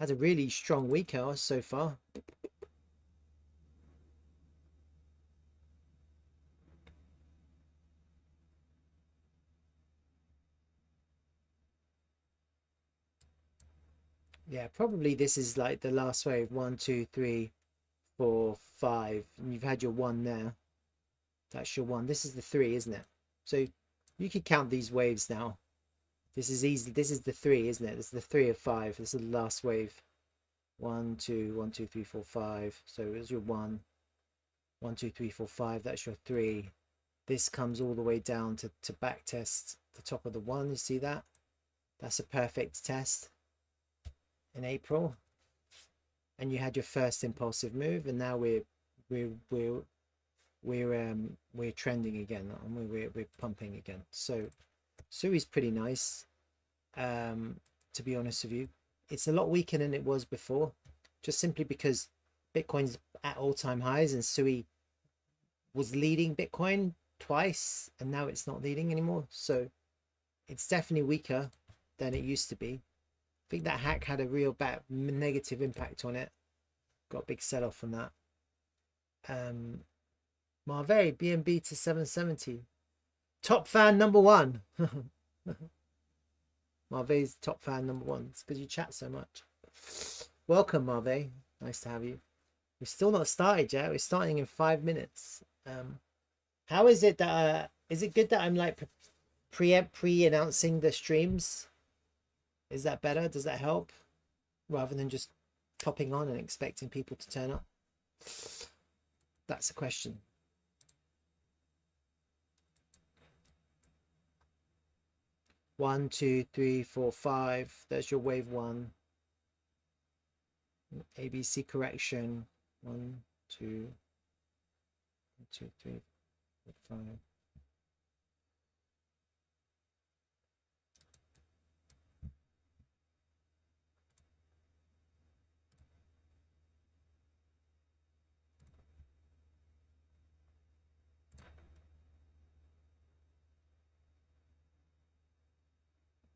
Had a really strong week so far. Yeah, probably this is like the last wave. 1, 2, 3, 4, 5. And you've had your 1 there. That's your 1. This is the 3, isn't it? So you could count these waves now. This is easy. This is the 3, isn't it? This is the 3 of 5. This is the last wave. 1, 2, 1, 2, 3, 4, 5. So it's your 1. 1, 2, 3, 4, 5. That's your 3. This comes all the way down to back test the top of the 1. You see that? That's a perfect test in April. And you had your first impulsive move, and now we're trending again, and we're pumping again. So SUI is pretty nice, to be honest with you. It's a lot weaker than it was before, just simply because Bitcoin's at all-time highs and SUI was leading Bitcoin twice, and now it's not leading anymore. So it's definitely weaker than it used to be. I think that hack had a real bad negative impact on it. Got a big sell-off on that. Marve, BNB to 770. Top fan number 1. Marve's top fan number 1. It's because you chat so much. Welcome, Marve. Nice to have you. We're still not started yet. We're starting in 5 minutes. How is it that is it good that I'm like pre-announcing the streams? Is that better? Does that help? Rather than just popping on and expecting people to turn up? That's a question. One, 2, 3, 4, 5. There's your wave 1. ABC correction. 1, 2, 1, 2, 3, 4, 5.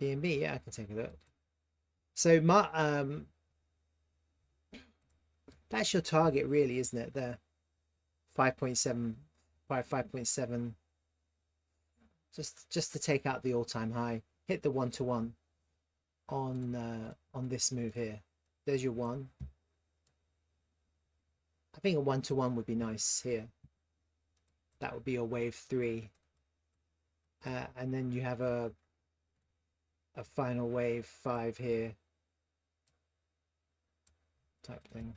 BNB, yeah, I can take a look. So my that's your target, really, isn't it? There, 5.7, 5.7. Just to take out the all-time high, hit the 1-to-1 on this move here. There's your 1. I think a 1-to-1 would be nice here. That would be your wave 3, and then you have a final wave 5 here type thing.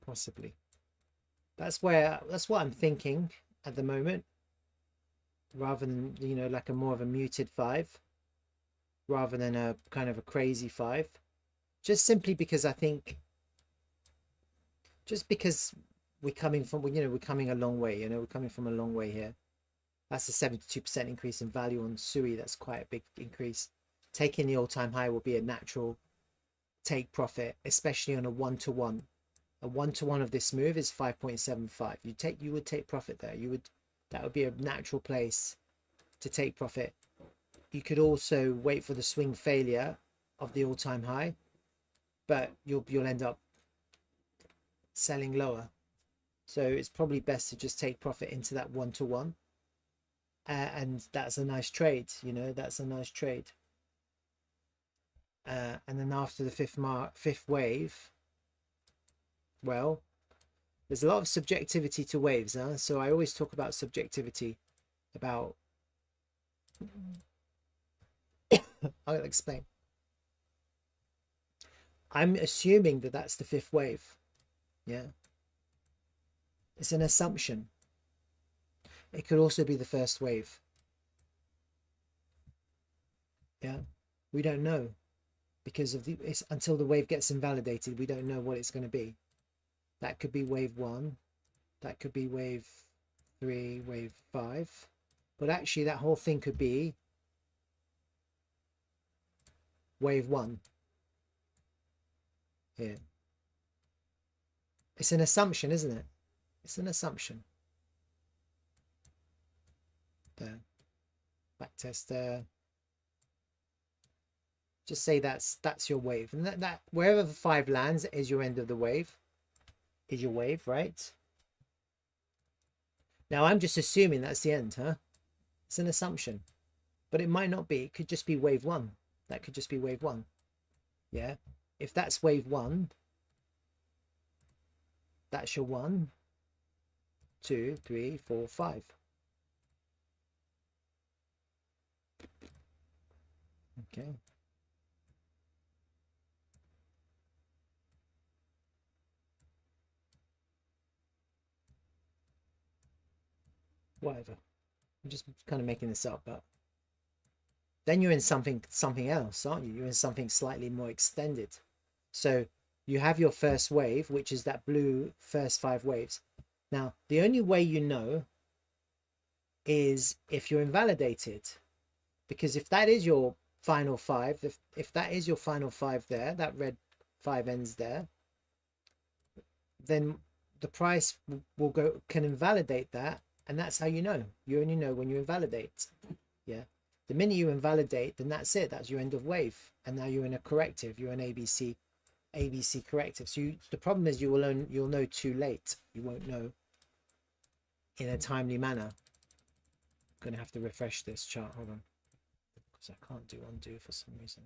Possibly. That's what I'm thinking at the moment, rather than, you know, like a more of a muted 5 rather than a kind of a crazy 5, just simply because I think, just because we're coming from, you know, we're coming a long way, you know, we're coming from a long way here. That's a 72% increase in value on SUI. That's quite a big increase. Taking the all-time high will be a natural take profit, especially on a 1-to-1. A 1-to-1 of this move is 5.75. You would take profit there. That would be a natural place to take profit. You could also wait for the swing failure of the all-time high, but you'll end up selling lower. So it's probably best to just take profit into that 1-to-1. And that's a nice trade, you know, that's a nice trade. And then after the fifth wave, well, there's a lot of subjectivity to waves, huh? So I always talk about subjectivity, about I'll explain. I'm assuming that that's the 5th wave. Yeah, it's an assumption. It could also be the 1st wave. Yeah, we don't know, because of it's until the wave gets invalidated, we don't know what it's going to be. That could be wave 1, that could be wave 3, wave 5, but actually that whole thing could be wave 1 here. It's an assumption, isn't it? It's an assumption. There, back test there, Just say that's your wave, and that wherever the 5 lands is your end of the wave, is your wave, right? Now I'm just assuming that's the end, huh? It's an assumption, but it might not be. It could just be wave 1. That could just be wave 1. Yeah, if that's wave 1, that's your 1, 2, 3, 4, 5. Okay. Whatever. I'm just kind of making this up, but then you're in something else, aren't you? You're in something slightly more extended. So you have your first wave, which is that blue first 5 waves. Now, the only way you know is if you're invalidated, because if that is your final 5, if that is your final 5 there, that red 5 ends there, then the price can invalidate that, and that's how you know. You only know when you invalidate. Yeah, the minute you invalidate, then that's it. That's your end of wave, and now you're in a corrective. You're an ABC corrective. So the problem is you'll know too late. You won't know in a timely manner. I'm gonna have to refresh this chart. Hold on, because I can't do undo for some reason.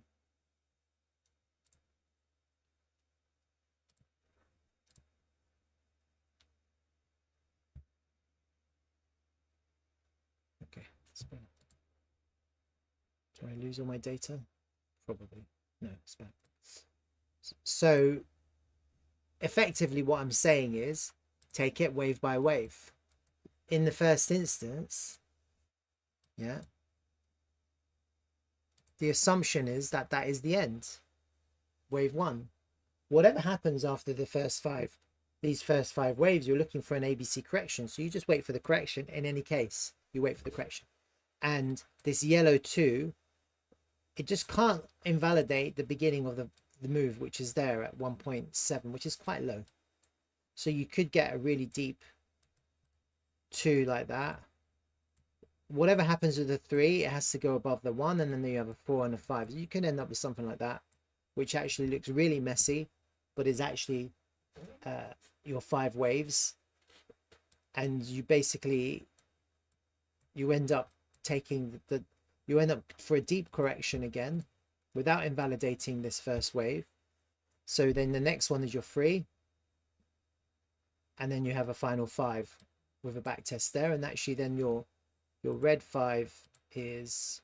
Okay, it's better. Do I lose all my data? Probably. No, it's back. So effectively what I'm saying is take it wave by wave. In the first instance, yeah, the assumption is that that is the end. Wave 1. Whatever happens after the first 5, these first 5 waves, you're looking for an ABC correction. So you just wait for the correction in any case. You wait for the correction. And this yellow 2, it just can't invalidate the beginning of the move, which is there at 1.7, which is quite low. So you could get a really deep 2 like that. Whatever happens with the 3, it has to go above the 1, and then you have a 4 and a 5. You can end up with something like that, which actually looks really messy, but is actually your 5 waves. And you basically, you end up taking you end up for a deep correction again without invalidating this first wave. So then the next one is your 3, and then you have a final 5 with a back test there, and actually then your red 5 is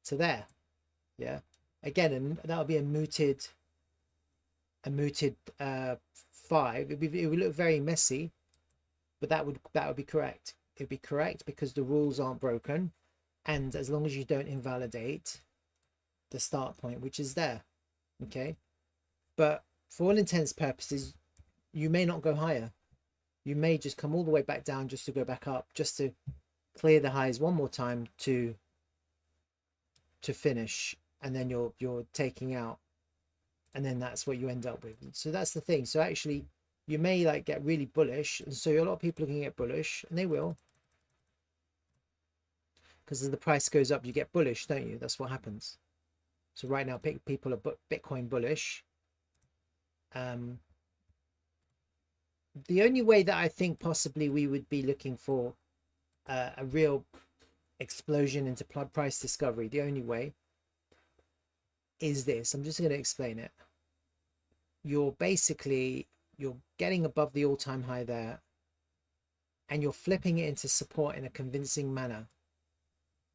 to there. Yeah, again, and that'll be a mooted 5. It would look very messy, but that would be correct. It'd be correct because the rules aren't broken, and as long as you don't invalidate the start point, which is there. Okay, but for all intents and purposes, you may not go higher. You may just come all the way back down just to go back up, just to clear the highs one more time to finish, and then you're taking out, and then that's what you end up with. So that's the thing. So actually you may like get really bullish, and so a lot of people looking at bullish, and they will, because as the price goes up you get bullish, don't you? That's what happens. So right now people are Bitcoin bullish. The only way that I think possibly we would be looking for a real explosion into price discovery, the only way is this. I'm just going to explain it. You're getting above the all-time high there, and you're flipping it into support in a convincing manner.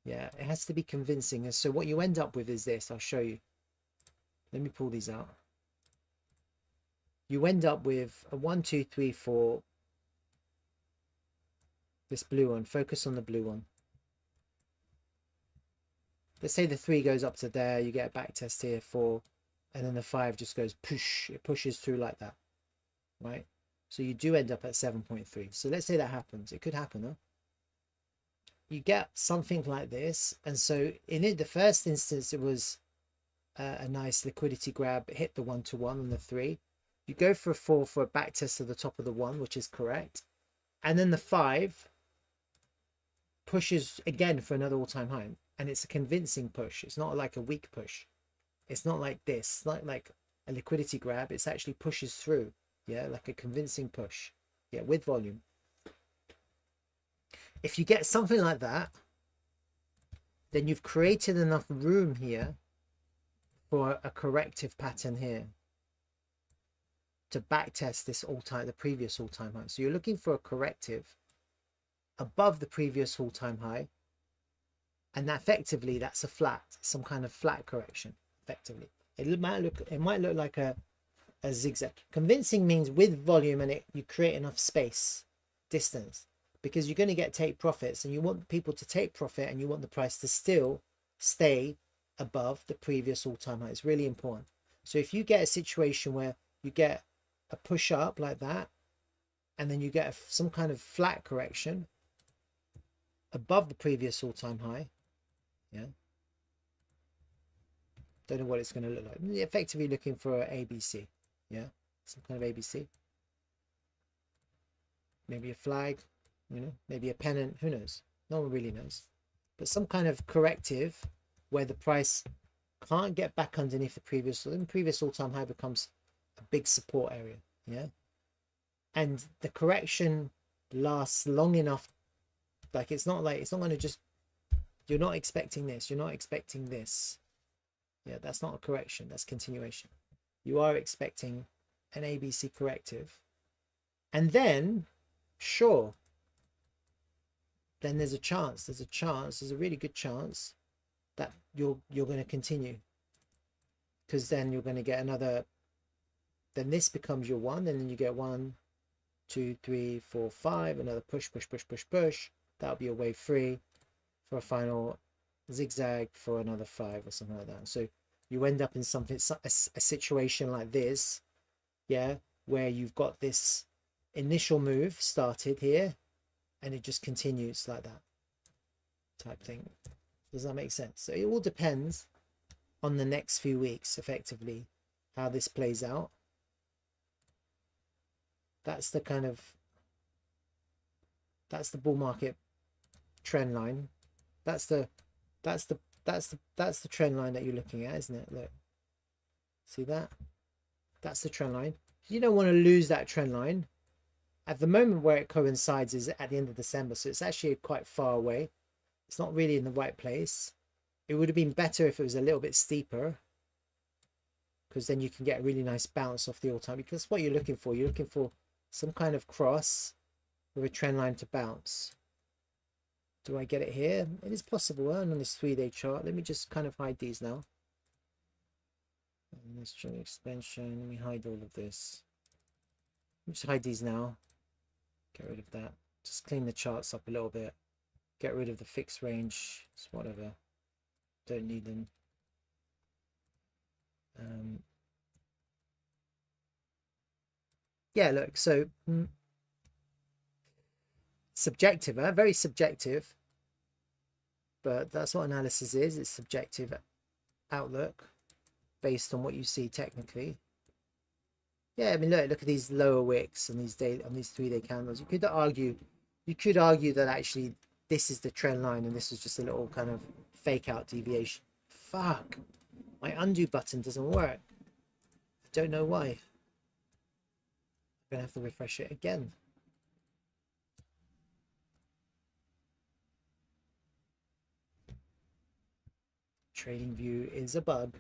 Yeah, it has to be convincing. And so what you end up with is this. I'll show you. Let me pull these out. You end up with a 1, 2, 3, 4. This blue one. Focus on the blue one. Let's say the 3 goes up to there. You get a back test here, 4, and then the 5 just goes push. It pushes through like that, right? So you do end up at 7.3. So let's say that happens. It could happen, huh? You get something like this, and so in the first instance, it was a nice liquidity grab. It hit the 1-to-1 on the 3. You go for a 4 for a back test to the top of the 1, which is correct, and then the 5 pushes again for another all-time high, and it's a convincing push. It's not like a weak push. It's not like this. It's not like a liquidity grab. It's actually pushes through. Yeah, like a convincing push. Yeah, with volume. If you get something like that, then you've created enough room here for a corrective pattern here to backtest this all-time, the previous all-time high. So you're looking for a corrective above the previous all-time high, and that effectively that's a flat, some kind of flat correction. Effectively, it might look like a zigzag. Convincing means with volume, and you create enough space, distance, because you're going to get take profits, and you want people to take profit, and you want the price to still stay above the previous all-time high. It's really important. So if you get a situation where you get a push up like that, and then you get some kind of flat correction above the previous all-time high, yeah, don't know what it's going to look like. You're effectively looking for an ABC, yeah, some kind of ABC, maybe a flag, you know, maybe a pennant, who knows, no one really knows, but some kind of corrective where the price can't get back underneath the previous all-time high becomes a big support area, yeah, and the correction lasts long enough. Like it's not going to just, you're not expecting this, you're not expecting this, yeah, that's not a correction, that's continuation. You are expecting an ABC corrective, and then sure, then there's a really good chance that you're going to continue, because then you're going to get another, then this becomes your one, and then you get 1 2 3 4 5, another push, that'll be a wave 3 for a final zigzag for another 5 or something like that. So you end up in something, a situation like this, yeah, where you've got this initial move started here and it just continues like that type thing. Does that make sense? So it all depends on the next few weeks, effectively, how this plays out. That's the kind of, that's the bull market trend line. That's the trend line that you're looking at, isn't it? Look, see that? That's the trend line. You don't want to lose that trend line. At the moment where it coincides is at the end of December, so it's actually quite far away. It's not really in the right place. It would have been better if it was a little bit steeper, because then you can get a really nice bounce off the all-time, because that's what you're looking for. You're looking for some kind of cross with a trend line to bounce. Do I get it here? It is possible, on this 3-day chart. Let me just kind of hide these now. And this string extension, let me hide all of this. Let me just hide these now. Get rid of that. Just clean the charts up a little bit. Get rid of the fixed range. It's whatever. Don't need them. Yeah, look, so subjective, very subjective, but that's what analysis is. It's subjective outlook based on what you see technically. Yeah, I mean, look at these lower wicks and these 3-day candles. You could argue that actually this is the trend line and this is just a little kind of fake out deviation. Fuck, my undo button doesn't work. I don't know why. I'm gonna have to refresh it again. Trading view is a bug.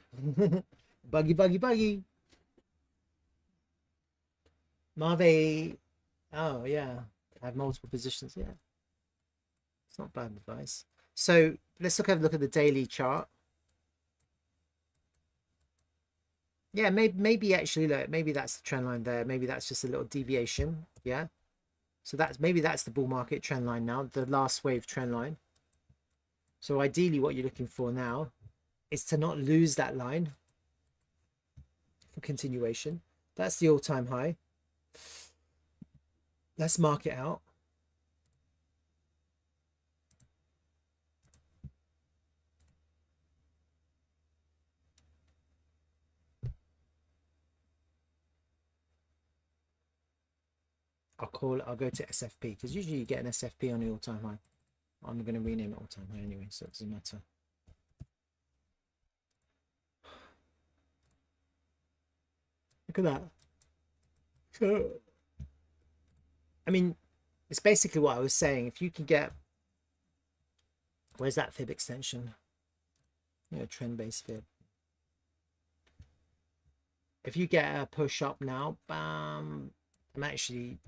Buggy. Marve, oh yeah, I have multiple positions. Yeah, it's not bad advice. So let's have a look at the daily chart. Yeah, maybe actually, look, maybe that's the trend line there. Maybe that's just a little deviation. Yeah, so maybe that's the bull market trend line now, the last wave trend line. So ideally, what you're looking for now is to not lose that line for continuation. That's the all-time high. Let's mark it out. I'll go to SFP, because usually you get an SFP on the all-time high. I'm going to rename it all-time high anyway, so it doesn't matter. Look at that. So, I mean, it's basically what I was saying. If you can get, where's that fib extension? Trend-based fib. If you get a push up now, bam, I'm actually,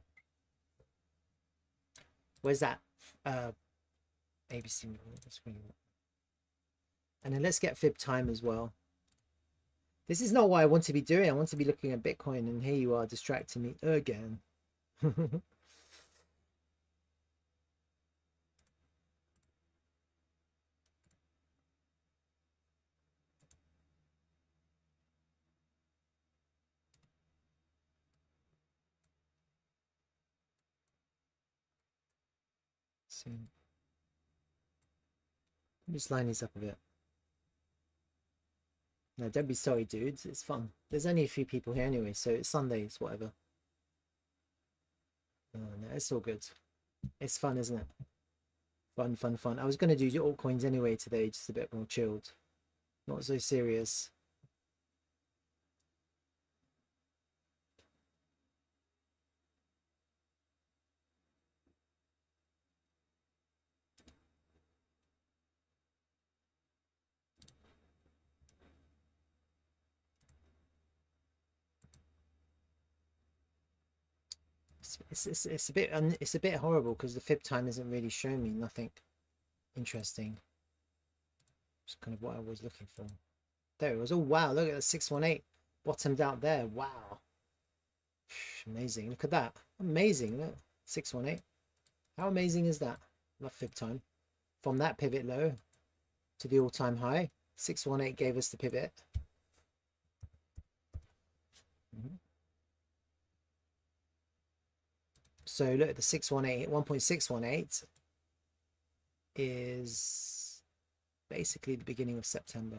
where's that ABC? And then let's get fib time as well. This is not what I want to be doing. I want to be looking at Bitcoin, and here you are distracting me again. See, just line these up a bit. No, don't be sorry, dudes. It's fun. There's only a few people here anyway, so it's Sundays, whatever. No, it's all good. It's fun, isn't it? Fun, fun, fun. I was going to do altcoins anyway today, just a bit more chilled. Not so serious. It's a bit horrible because the fib time isn't really showing me nothing interesting. It's kind of what I was looking for. There it was. Oh wow, look at the 618 bottomed out there. Wow, amazing. Look at that. Amazing. Look, 618. How amazing is that? Love fib time. From that pivot low to the all-time high, 618 gave us the pivot. So look at the 618, 1.618 is basically the beginning of September.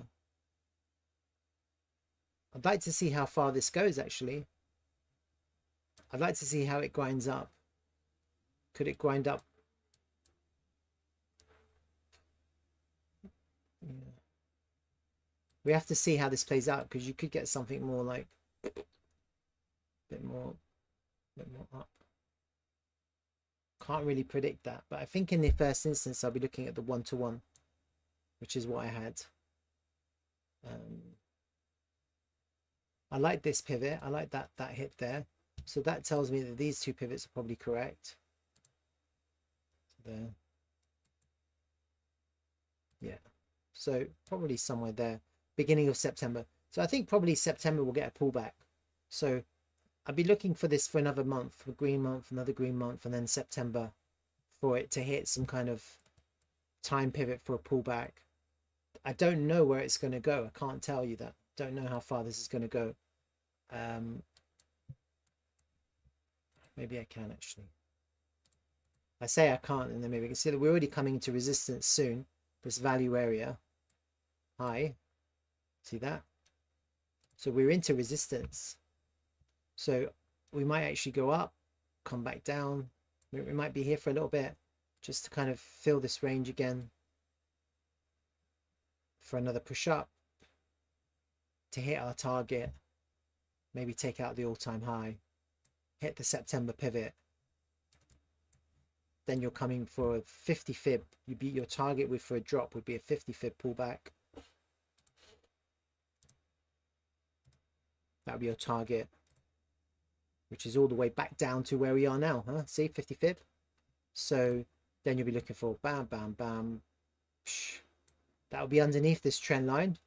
I'd like to see how far this goes, actually. I'd like to see how it grinds up. Could it grind up? Yeah. We have to see how this plays out, because you could get something more like a bit more up. Can't really predict that, but I think in the first instance I'll be looking at the 1-to-1, which is what I had. I like this pivot. I like that hit there. So that tells me that these two pivots are probably correct. There. Yeah. So probably somewhere there, beginning of September. So I think probably September will get a pullback. So I'll be looking for this for another month, a green month, another green month, and then September for it to hit some kind of time pivot for a pullback. I don't know where it's going to go. I can't tell you that. Don't know how far this is going to go. Maybe I can actually. I say I can't, and then maybe we can see that we're already coming into resistance soon. This value area. High. See that? So we're into resistance. So we might actually go up, come back down. We might be here for a little bit just to kind of fill this range again for another push up to hit our target. Maybe take out the all-time high, hit the September pivot. Then you're coming for a 50 fib. You beat your target with for a drop would be a 50 fib pullback. That would be your target, which is all the way back down to where we are now, huh? See, 50 fib. So then you'll be looking for bam, bam, bam. That will be underneath this trend line.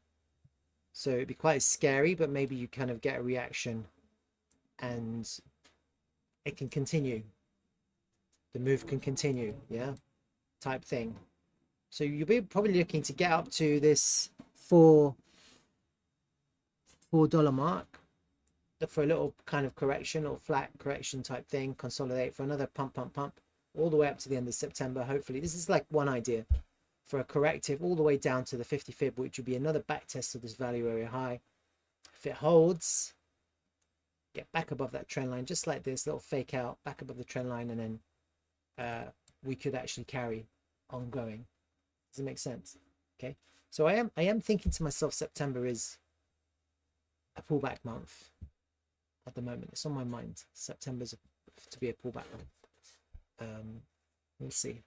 So it'd be quite scary, but maybe you kind of get a reaction and it can continue. The move can continue, yeah, type thing. So you'll be probably looking to get up to this $4 mark for a little kind of correction or flat correction type thing, consolidate for another pump all the way up to the end of September. Hopefully this is like one idea for a corrective all the way down to the 50 fib, which would be another back test of this value area high. If it holds, get back above that trend line, just like this little fake out back above the trend line, and then we could actually carry ongoing. Does it make sense? Okay, so I am thinking to myself, September is a pullback month. at the moment. It's on my mind. September's to be a pullback. We'll see.